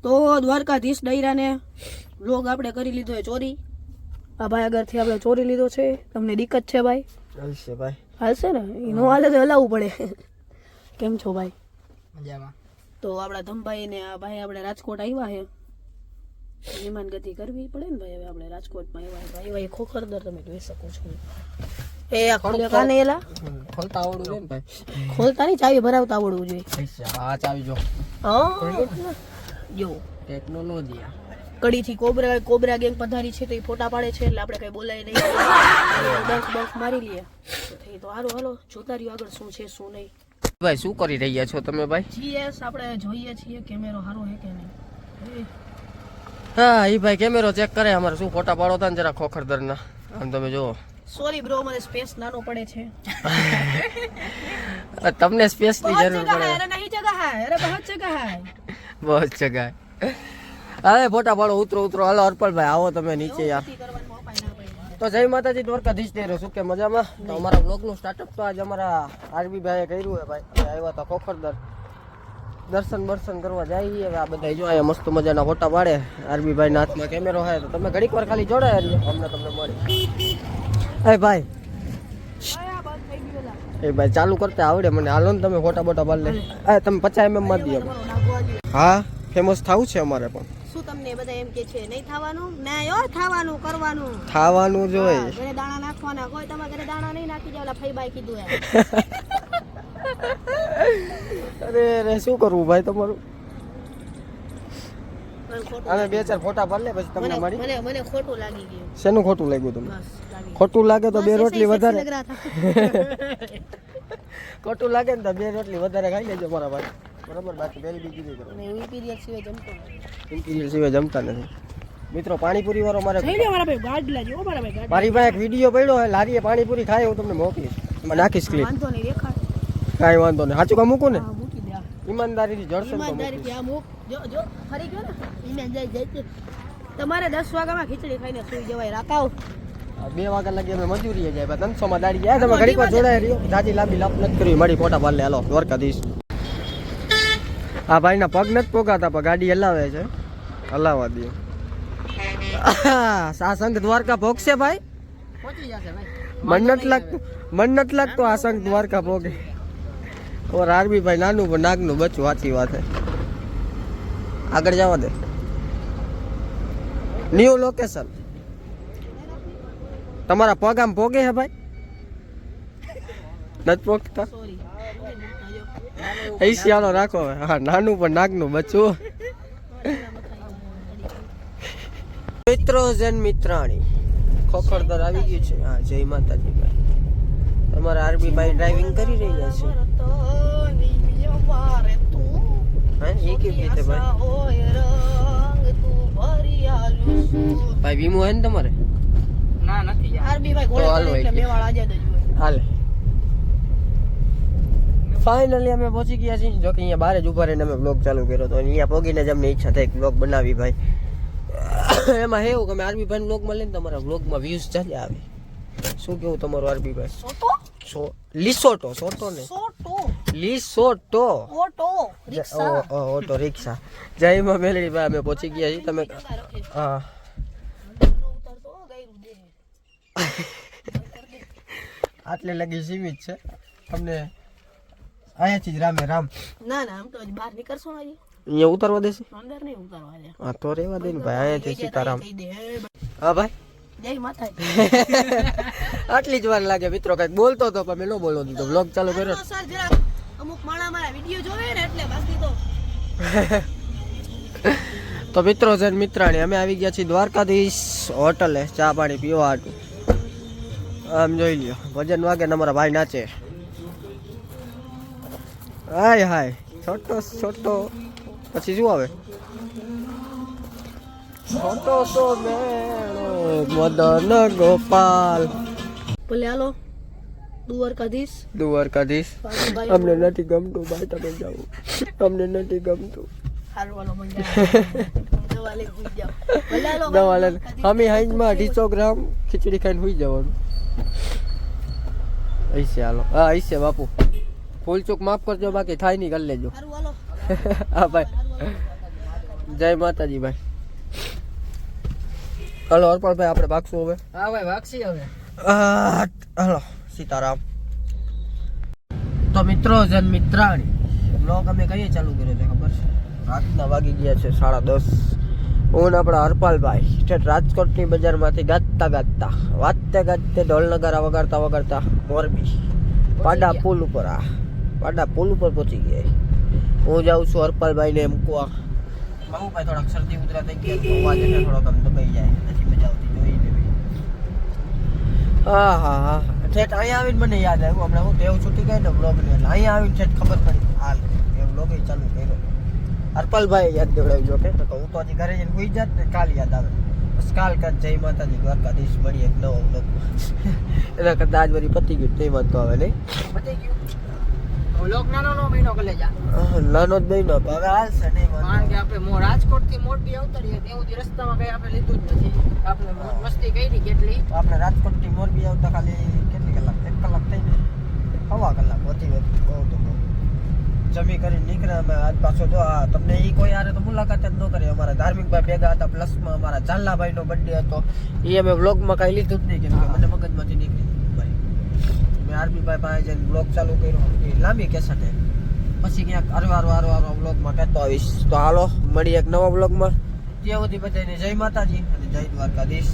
તો દ્વારકાધીશ ડાયરાને વ્લોગ આપણે કરી લીધો છે ચોરી. આ ભાઈ આગળથી આપણે ચોરી લીધો છે. તમને દિક્કત છે ભાઈ? હાલશે ભાઈ, હાલશે ને, એનો હાલે તો હલાવવું પડે. કેમ છો ભાઈ? મજામાં. તો આપણા ધમભાઈ ને આ ભાઈ આપણે રાજકોટ આવ્યા છે, મહેમાન ગતિ કરવી પડે ને ભાઈ. હવે આપણે રાજકોટમાં આવ્યા ભાઈ, ભાઈ ખોખરદર તમે જોઈ શકો છો. એ આ ખોલે કાને એલા ખોલતા આવડવું જોઈએ ને ભાઈ. ખોલતા નહીં, ચાવી ભરાવતા આવડવું જોઈએ. આ ચાવી જો, હા જો ટેકનોલોજી. કડીથી કોબરા ગેંગ પધારી છે તો એ ફોટા પાડે છે, એટલે આપણે કઈ બોલાય નહીં. બંક મારી લઈએ તો હારું. હાલો જોતા રહ્યો આગળ શું છે શું નહીં. ભાઈ શું કરી રહ્યા છો તમે ભાઈ? જીએસ આપણે જોઈએ છીએ કેમેરો સારો છે કે નહીં. હા એ ભાઈ કેમેરો ચેક કરે અમારે શું ફોટા પાડો હતા ને જરા ખોખરદરના. આમ તમે જુઓ. સોરી બ્રો, મને સ્પેસ નાનો પડે છે. તમને સ્પેસ ની જરૂર પડે. અરે નહીં જગહ હે, અરે બહુ જગહ હે, બહુ જગહ. હવે ફોટા પાડો, ઉતરો. હાલો અર્પલભાઈ આવો તમે નીચે યાર. તો જય માતાજી, દ્વારકાધીશ ને શું કે મજામાં? તો અમારા બ્લોગનું સ્ટાર્ટઅપ તો આજ અમારા આરબી ભાઈએ કર્યું છે ભાઈ. આવ્યા હતા ખોખરદર, દર્શન કરવા જઈએ. હવે આ બધા જો અહીંયા મસ્ત મજાના ફોટા પાડે. આરબી ભાઈ ના હાથમાં કેમેરો હોય તો તમે ઘડીક વાર ખાલી જોડાયા રહીએ, અમને તમને મળી. એ ભાઈ ચાલુ કરતા આવડે મને. હાલો ને તમે ફોટા બોટા પાડ લે. તમે 50 mm માં દો. હા ફેમસ થવું છે અમારે પણ. શું તમને બધા એમ કે છે નહીં થવાનું? ના યો થવાનું, કરવાનું. થવાનું જોઈએ. ઘરે દાણા નાખવાના. કોઈ તમારા ઘરે દાણા નહીં નાખી જાવ. ફઈ બાઈ કીધું એમ. અરે શું કરવું ભાઈ તમારું? અમે 2-4 ફોટા પાડ લે પછી તમને મળી. મને ખોટું લાગી ગયું. શેનું ખોટું લાગ્યું તમને? ખોટું લાગે તો 2 રોટલી વધારે. ખોટું લાગે ને તો 2 રોટલી વધારે ખાઈ લેજો મારા ભાઈ, બરાબર? બાકી પહેલી બીજી નહીં કરો. ઇમ્પિરિયલ સિવાય જમતો નથી. ઇમ્પિરિયલ સિવાય જમતા નથી મિત્રો. પાણીપુરી વાળો મારે થઈ ગયા મારા ભાઈ, ગાડ લાજો મારા ભાઈ. મારી પાસે એક વિડીયો પડ્યો છે, લારીએ પાણીપુરી ખાય હું તમને મોકલીશ. એમાં નાખીશ ક્લિપ. વાંધો નહીં, રેખાડ. કાંઈ વાંધો નહીં. સાચું કામ મૂકું ને, હા મૂકી દે. ઈમાનદારીથી જડશે તો ઈમાનદારીથી આ મૂક. જો ફરી ગયો ને ઈમાનદારી. તમારે 10 વાગ્યામાં ખીચડી ખાઈને સુઈ જવાય. રાકાવ 2 વાગ્યા લાગી અમે મજૂરીએ જાય 300 માં દાડી જાય. તમે ઘડીક વાર જોડાય રહ્યો. જાજી લાંબી લાપ નથી કરવી, મળી ફોટા પાડ લે. હાલો દ્વારકાધીશ. આ ભાઈના પગ નથી પોગાતા પણ ગાડી હલાવે છે, હલાવવા દો. આ સંઘ દ્વારકા ભોગશે ભાઈ? પહોંચી જશે ભાઈ. મન નથી લાગતું આ સંઘ દ્વારકા ભોગે. ઓર આરબી ભાઈ નાનું પણ નાગનું બચ્ચું. સાચી વાત છે. આગળ જવા દે. New location. તમારા પગ આમ પોગે છે ભાઈ? નથી પોગતા? સોરી. ઐસિયાનો રાખો. હા નાનું પણ નાગનું બચ્ચું. મિત્રો જન મિત્રાણી ખોખરદર આવી ગયું છે. હા જય માતાજી ભાઈ. તમારા આરબી ભાઈ ડ્રાઇવિંગ કરી રહ્યા છે. હા એ કેવી રીતે ભાઈ? ભાઈ વીમો હે ને તમારે? ના નથી. આરબી ભાઈ ગોળે એટલે મેવાડ આજાદ જ હોય. હાલે. ફાઇનલી અમે પહોંચી ગયા છીએ. જો કે અહીંયા બહાર જ ઉભા રહીને અમે બ્લોગ ચાલુ કર્યો હતો. અહીંયા પહોંચીને જ અમને ઈચ્છા થઈ બ્લોગ બનાવી ભાઈ. એમાં એવું કે અમે આરબી ભાઈ બ્લોગમાં લઈને તમારા બ્લોગમાં વ્યૂઝ ચાલ્યા આવે. શું કેવું તમારું આરબી ભાઈ? લિસોટો. સોટો ને લિસોટો. Auto rickshaw. જય માં મેલડી ભાઈ અમે પહોંચી ગયા છીએ. તમે હા આટલે લગી સીમિત છે. તમને અહીંયાથી જ રામે રામ. ના આમ તો બહાર નીકળશો ને અહીંયા ઉતારવા દેશે? અંદર નહીં ઉતારવા દે. હા તો રેવા દે ને ભાઈ. અહીંયાથી સીતારામ. હા ભાઈ જય માતા. આટલી જ વાર લાગે મિત્રો. કઈક બોલતો હતો પણ મેં ન બોલવા દીધો. બ્લોગ ચાલુ કર્યો. સર જરાક અમુક માણા મારા વિડિયો જોવે ને એટલે બાકી તો. તો મિત્રો જન મિત્રાણી અમે આવી ગયા છીએ દ્વારકાધીશ હોટલે ચા પાણી પીવા હાટું. આમ જોઈ લ્યો ભજન વાગે ને અમારા ભાઈ નાચે. હાય છોટો પછી શું આવે? છોટો તો મેળો મદન ગોપાલ. ભલે હાલો દ્વારકાધીશ. અમને નથી ગમતું ભાઈ, તમે જાઓ. અમને નથી ગમતું. દવા લે. અમે હાઈમાં 250 ગ્રામ ખીચડી ખાઈને સુઈ જવાનું. ऐसे हालो हाँ ऐसे बापू फूल चूक माफ कर दो बाकी थाई नहीं कर ले जो हाँ भाई જય માતાજી ભાઈ. હાલો હરપાલભાઈ આપણે ભાગશું હવે. હા ભાઈ વાક્ષી હવે. હાલો સીતારામ. તો મિત્રો જન મિત્રાણી બ્લોગ અમે કઈએ ચાલુ કર્યો છે ખબર છે? રાતના વાગી ગયા છે 10:30. હું આપણા હરપાલભાઈ ઠેઠ રાજકોટની બજારમાંથી ગાતા વાતે ઢોલ નગારા વગાડતા મોરબી પાડા પુલ ઉપર પહોંચી ગયા. હું જાઉં છું હરપાલભાઈને મૂકવા. ભાઈ થોડાક શરદી ઉધરા થઈ ગયા તો અવાજ એટલે થોડોક આમ દબાઈ જાય, નથી મજા આવતી જોઈ લેવી. હા ઠેઠ અહીંયા આવીને મને યાદ આવ્યું હમણાં હું ટેવ છૂટી ગઈ ને બ્લોગ ને, એટલે અહીંયા આવીને ઠેઠ ખબર પડી હાલ એ બ્લોગ ચાલુ કર્યો. હરપાલભાઈ યાદ દેવડાવ્યો કે તો હું તો હજી ઘરે જઈને હોઈ જાત ને કાલ યાદ આવે. બસ કાલ કર જય માતાજી દ્વારકાધીશ મળીએ એક નવો બ્લોગ. એના કરતા આજ વળી પતી ગયું નહીં વાંધો આવે નહીં. પતી ગયું લોક નાનો મહિનો કલે જા નાનો જ બહેનો હવે હાલશે નહીં કારણ કે આપણે રાજકોટ થી મોરબી આવતારીએ ત્યાં સુધી રસ્તામાં કઈ આપણે લીધું જ નથી. આપણે મોજ મસ્તી કરી કેટલી. આપણે રાજકોટ થી મોરબી આવતા ખાલી કેટલી કલાક 1 કલાક થઈ ને, 1/2 કલાક વધી બહુ તો બહુ જમી કરીને નીકળ્યા અમે. આજ પાછો જો તમને એ કોઈ યાર તો મુલાકાત જ ન કરી. અમારા ધાર્મિક ભાઈ ભેગા હતા, પ્લસમાં અમારા ચાલ્લાભાઈ નો બર્થડે હતો. એ અમે વ્લોગમાં કઈ લીધું જ નહીં કેમ કે મને મગજમાંથી નીકળી ભાઈ. મેં આરબીભાઈ પાસે જઈને બ્લોગ ચાલુ કર્યો. એ લાંબી કેસેટ પછી ક્યાંક અરવાર બ્લોગમાં કહેતો આવીશ. તો હાલો મળીએ એક નવા બ્લોગમાં. ત્યાં સુધી બધાને જય માતાજી અને જય દ્વારકાધીશ.